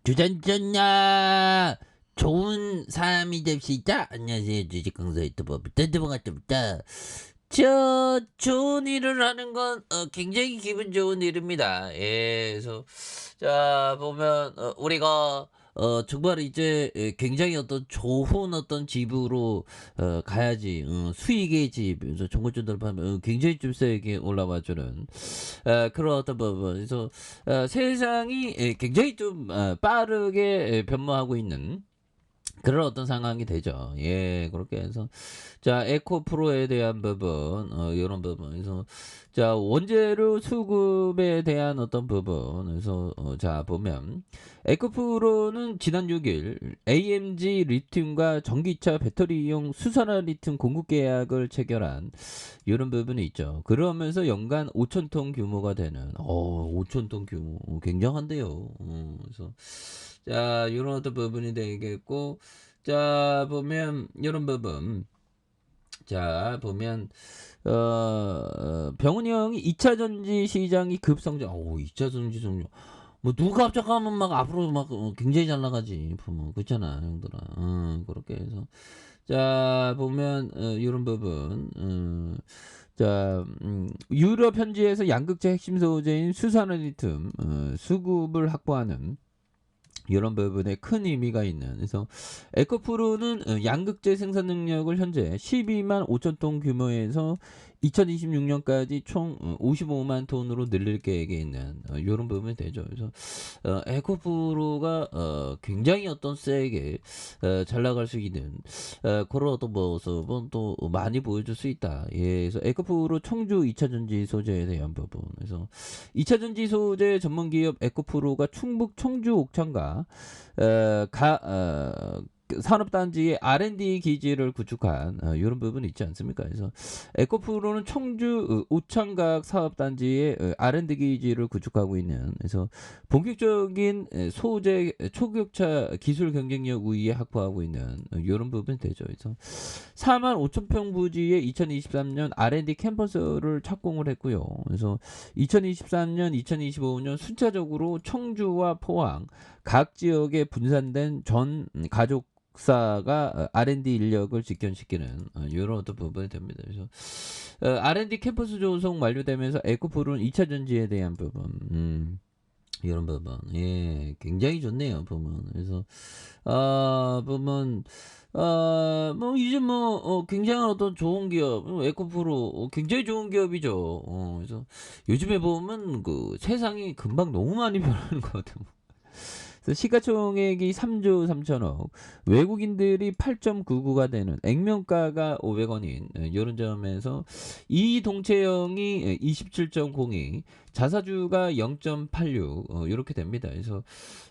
주전전야 좋은 사람이 됩시다. 안녕하세요. 주식강사 유튜버 부터부터 좋은 일을 하는 건 굉장히 기분 좋은 일입니다. 예, 그래서 자 보면 우리가 정말 이제 굉장히 어떤 좋은 어떤 집으로 가야지 수익의 집, 그래서 정글전들 하면 굉장히 좀 세게 올라와주는 그런 어떤 부분. 그래서 세상이 굉장히 좀 빠르게 변모하고 있는 그런 어떤 상황이 되죠. 예, 그렇게 해서 자 에코 프로에 대한 부분, 이런 부분에서 자 원재료 수급에 대한 어떤 부분에서 자 보면 에코 프로는 지난 6일 AMG 리튬과 전기차 배터리용 수산화 리튬 공급 계약을 체결한 이런 부분이 있죠. 그러면서 연간 5,000톤 규모가 되는 5,000톤 규모 굉장한데요. 그래서 자 이런 어떤 부분이 되겠고 자 보면 이런 부분 자 보면 병훈이 형이 2차 전지 시장이 급성장. 2차 전지 성장. 뭐 누가 합작하면 막 앞으로 막 굉장히 잘 나가지. 뭐 그렇잖아 형들아. 그렇게 해서 자 보면 이런 부분 자 유럽 현지에서 양극재 핵심 소재인 수산화리튬 수급을 확보하는 이런 부분에 큰 의미가 있는. 그래서 에코프로는 양극재 생산 능력을 현재 12만 5천 톤 규모에서 2026년까지 총 55만 톤으로 늘릴 계획에 있는 이런 부분이 되죠. 그래서 에코프로가 굉장히 어떤 세게 잘 나갈 수 있는 그런 어떤 모습은 또 많이 보여줄 수 있다. 예, 그래서 에코프로 청주 2차 전지 소재에 대한 부분. 그래서 2차 전지 소재 전문 기업 에코프로가 충북 청주 옥천가 산업단지의 R&D 기지를 구축한 이런 부분이 있지 않습니까? 그래서 에코프로는 청주 오창각 사업단지의 R&D 기지를 구축하고 있는. 그래서 본격적인 소재 초격차 기술 경쟁력 우위에 확보하고 있는 이런 부분이 되죠. 그래서 4만 5천 평 부지의 2023년 R&D 캠퍼스를 착공을 했고요. 그래서 2023년, 2025년 순차적으로 청주와 포항 각 지역에 분산된 전 가족사가 R&D 인력을 직견시키는 이런 어떤 부분이 됩니다. 그래서 R&D 캠퍼스 조성 완료되면서 에코프로는 2차 전지에 대한 부분, 이런 부분, 예, 굉장히 좋네요. 보면 그래서 보면 뭐 이제 뭐 굉장한 어떤 좋은 기업, 에코프로 굉장히 좋은 기업이죠. 그래서 요즘에 보면 그 세상이 금방 너무 많이 변하는 것 같아요. 그래서 시가총액이 3조 3천억, 외국인들이 8.99가 되는 액면가가 500원인 이런 점에서 이동체형이 27.02, 자사주가 0.86 이렇게 됩니다. 그래서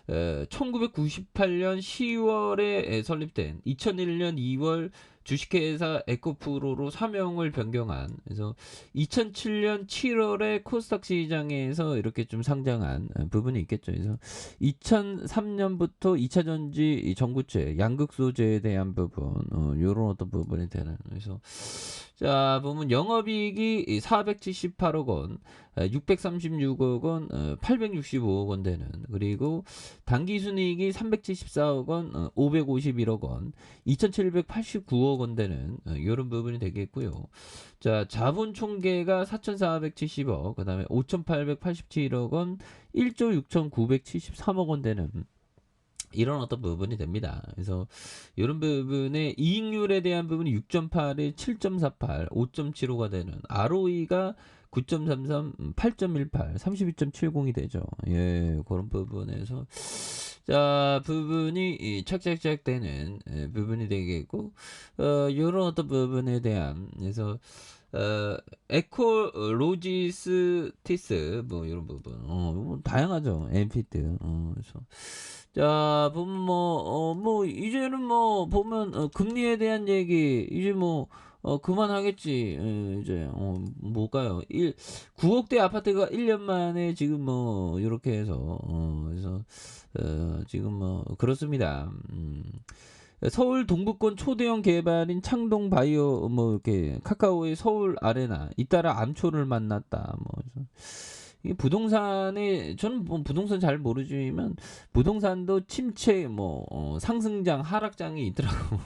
1998년 10월에 설립된 2001년 2월 주식회사 에코프로로 사명을 변경한. 그래서 2007년 7월에 코스닥 시장에서 이렇게 좀 상장한 부분이 있겠죠. 그래서 2003년부터 2차 전지 전구체 양극 소재에 대한 부분, 요런 어떤 부분이 되는. 그래서 자 보면 영업이익이 478억 원, 636억 원, 865억 원 되는. 그리고 당기순이익이 374억 원, 551억 원, 2,789억 원 되는 이런 부분이 되겠고요. 자 자본 총계가 4,470억, 그다음에 5,887억 원, 1조 6,973억 원 되는 이런 어떤 부분이 됩니다. 그래서 이런 부분에 이익률에 대한 부분이 6.81, 7.48, 5.75가 되는. ROE가 9.33, 8.18, 32.70이 되죠. 예, 그런 부분에서 자 부분이 착착착 되는 부분이 되겠고, 이런 어떤 부분에 대한. 그래서 에코로지스티스 뭐 이런 부분, 뭐 다양하죠. 엔피트. 그래서 자 보면 뭐 이제는 뭐 보면 금리에 대한 얘기 이제 뭐 그만하겠지. 이제 뭘까요? 9억대 아파트가 1년 만에 지금 뭐 이렇게 해서 그래서 지금 뭐 그렇습니다. 서울 동부권 초대형 개발인 창동 바이오 뭐 이렇게 카카오의 서울 아레나 잇따라 암초를 만났다. 뭐 이 부동산에 저는 뭐 부동산 잘 모르지만 부동산도 침체 상승장 하락장이 있더라고.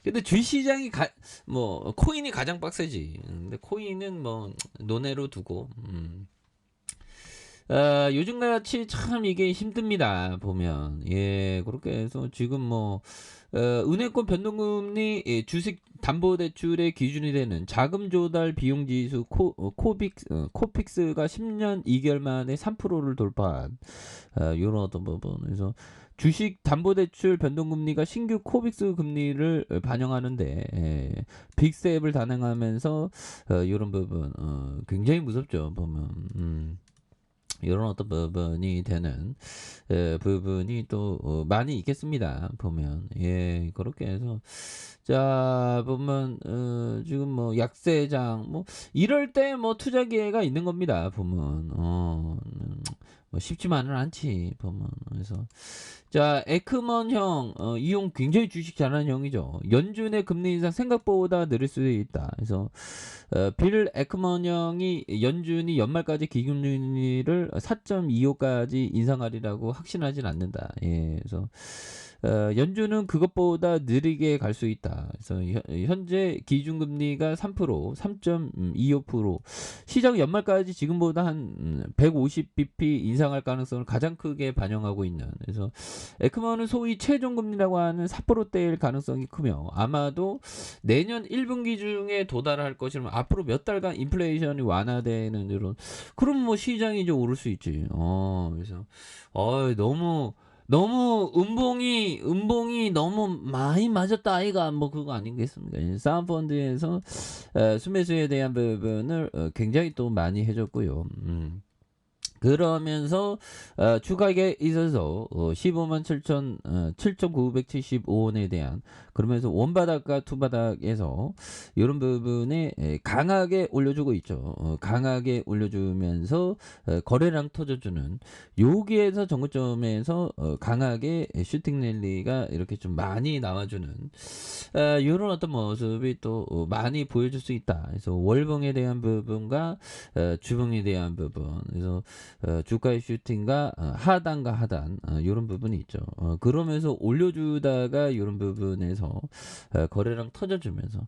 근데 주시장이 뭐 코인이 가장 빡세지. 근데 코인은 뭐 논외로 두고 요즘같이 참 이게 힘듭니다. 보면 그렇게 해서 지금 은행권 변동금리 주식 담보대출의 기준이 되는 자금 조달 비용 지수 코픽스가 10년 2개월 만에 3%를 돌파한 이런 어떤 부분. 그래서 주식 담보대출 변동금리가 신규 코빅스 금리를 반영하는데 빅스텝을 단행하면서 이런 부분 굉장히 무섭죠. 보면 이런 어떤 부분이 되는 부분이 또 많이 있겠습니다. 보면 그렇게 해서 자 보면 지금 약세장 이럴 때 투자 기회가 있는 겁니다. 보면 쉽지만은 않지 보면. 그래서 자 에크먼 형 이 형 굉장히 주식 잘하는 형이죠. 연준의 금리 인상 생각보다 느릴 수도 있다. 그래서 빌 에크먼 형이 연준이 연말까지 기금리를 4.25까지 인상하리라고 확신하진 않는다. 그래서 연준은 그것보다 느리게 갈 수 있다. 그래서 현재 기준금리가 3%, 3.25%, 시장 연말까지 지금보다 한 150bp 인상할 가능성을 가장 크게 반영하고 있는. 그래서 에크먼은 소위 최종금리라고 하는 4%대일 가능성이 크며 아마도 내년 1분기 중에 도달할 것이라면 앞으로 몇 달간 인플레이션이 완화되는 이런 그럼 시장이 좀 오를 수 있지. 그래서 너무 음봉이 너무 많이 맞았다 아이가 그거 아니겠습니까? 사은펀드에서 순매수에 대한 부분을 굉장히 또 많이 해줬고요. 그러면서 추가에 있어서 15만 7,975원에 대한 그러면서 원바닥과 투바닥에서 이런 부분에 강하게 올려주고 있죠. 강하게 올려주면서 거래량 터져주는 여기에서 정고점에서 강하게 슈팅 랠리가 이렇게 좀 많이 나와주는 이런 어떤 모습이 또 많이 보여줄 수 있다. 그래서 월봉에 대한 부분과 주봉에 대한 부분, 그래서 주가의 슈팅과 하단과 하단 이런 부분이 있죠. 그러면서 올려주다가 이런 부분에서 거래량 터져주면서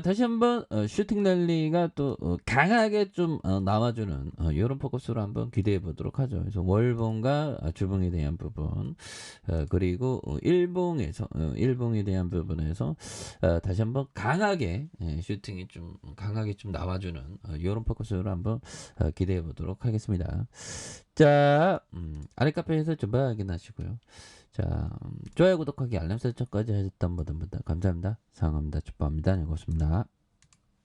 다시 한번 슈팅 랠리가 또 강하게 좀 나와주는 이런 포커스로 한번 기대해 보도록 하죠. 그래서 월봉과 주봉에 대한 부분 그리고 일봉에 대한 부분에서 다시 한번 강하게 슈팅이 좀 강하게 좀 나와주는 이런 포커스로 한번 기대해 보도록 하겠습니다. 자 아래 카페에서 좀 확인하시고요. 자 좋아요 구독하기 알람 설정까지 하셨던 분들 감사합니다. 사랑합니다. 축복합니다. 고맙습니다.